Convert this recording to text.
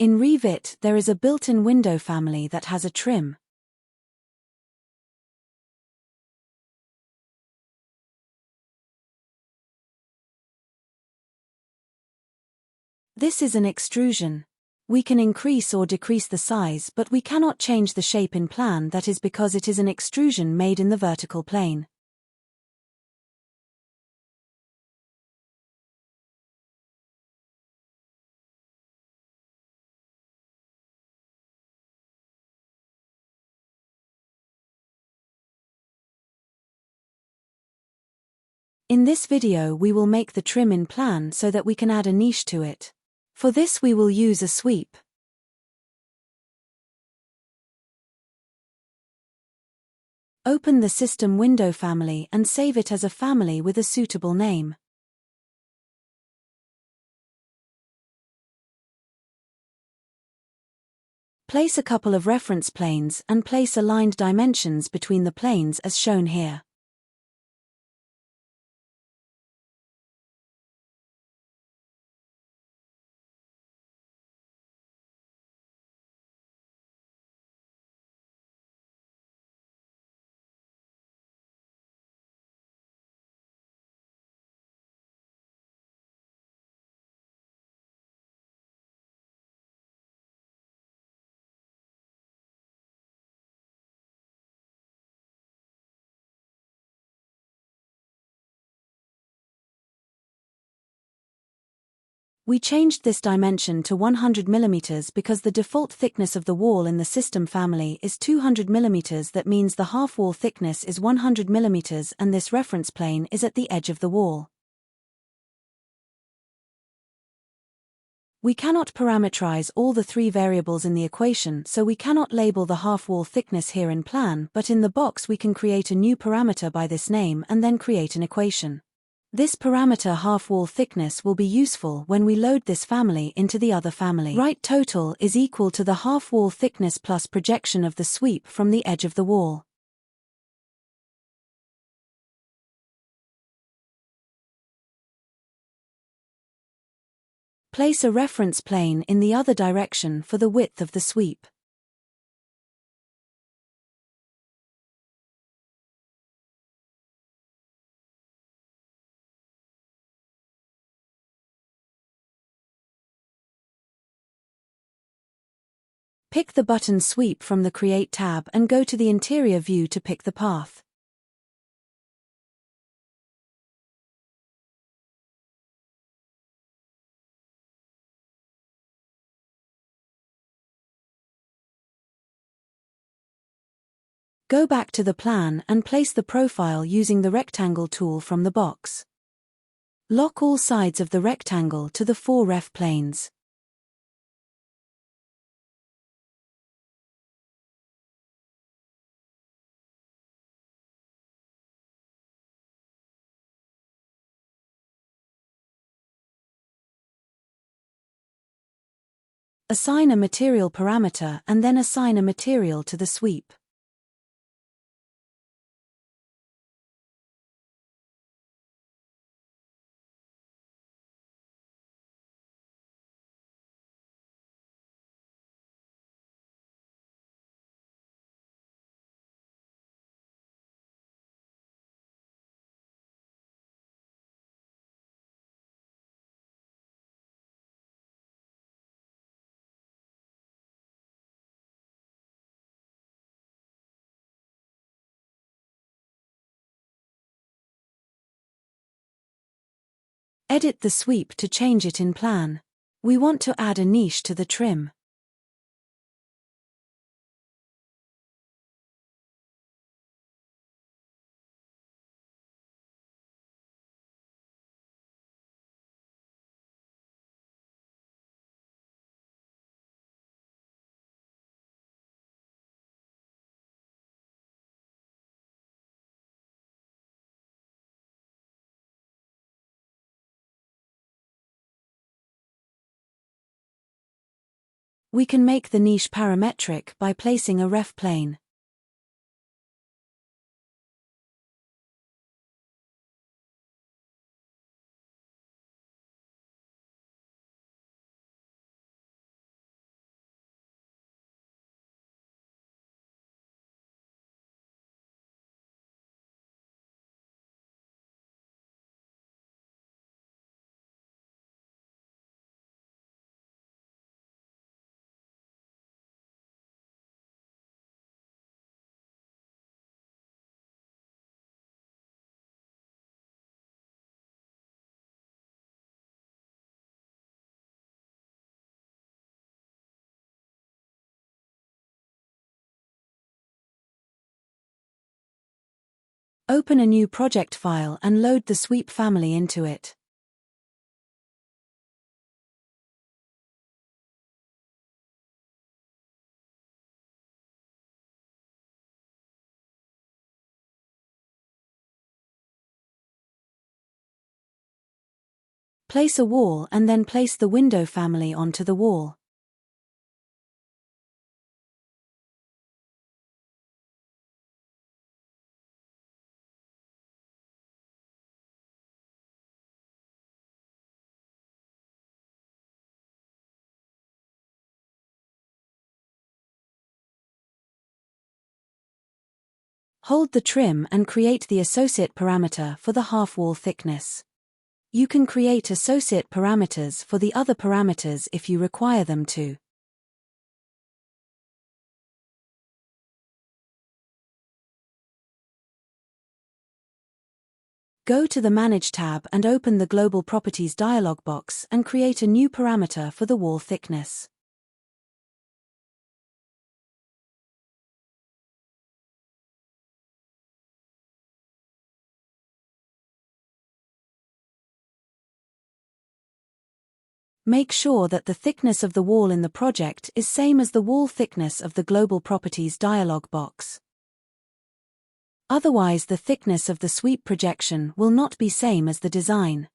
In Revit, there is a built-in window family that has a trim. This is an extrusion. We can increase or decrease the size, but we cannot change the shape in plan. That is because it is an extrusion made in the vertical plane. In this video we will make the trim in plan so that we can add a niche to it. For this we will use a sweep. Open the system window family and save it as a family with a suitable name. Place a couple of reference planes and place aligned dimensions between the planes as shown here. We changed this dimension to 100 mm because the default thickness of the wall in the system family is 200 mm. That means the half wall thickness is 100 mm and this reference plane is at the edge of the wall. We cannot parameterize all the three variables in the equation, so we cannot label the half wall thickness here in plan, but in the box we can create a new parameter by this name and then create an equation. This parameter half wall thickness will be useful when we load this family into the other family. Right total is equal to the half wall thickness plus projection of the sweep from the edge of the wall. Place a reference plane in the other direction for the width of the sweep. Pick the button Sweep from the Create tab and go to the interior view to pick the path. Go back to the plan and place the profile using the rectangle tool from the box. Lock all sides of the rectangle to the 4 ref planes. Assign a material parameter and then assign a material to the sweep. Edit the sweep to change it in plan. We want to add a niche to the trim. We can make the niche parametric by placing a ref plane. Open a new project file and load the sweep family into it. Place a wall and then place the window family onto the wall. Hold the trim and create the associate parameter for the half wall thickness. You can create associate parameters for the other parameters if you require them to. Go to the Manage tab and open the Global Properties dialog box and create a new parameter for the wall thickness. Make sure that the thickness of the wall in the project is same as the wall thickness of the Global Properties dialog box. Otherwise, the thickness of the sweep projection will not be same as the design.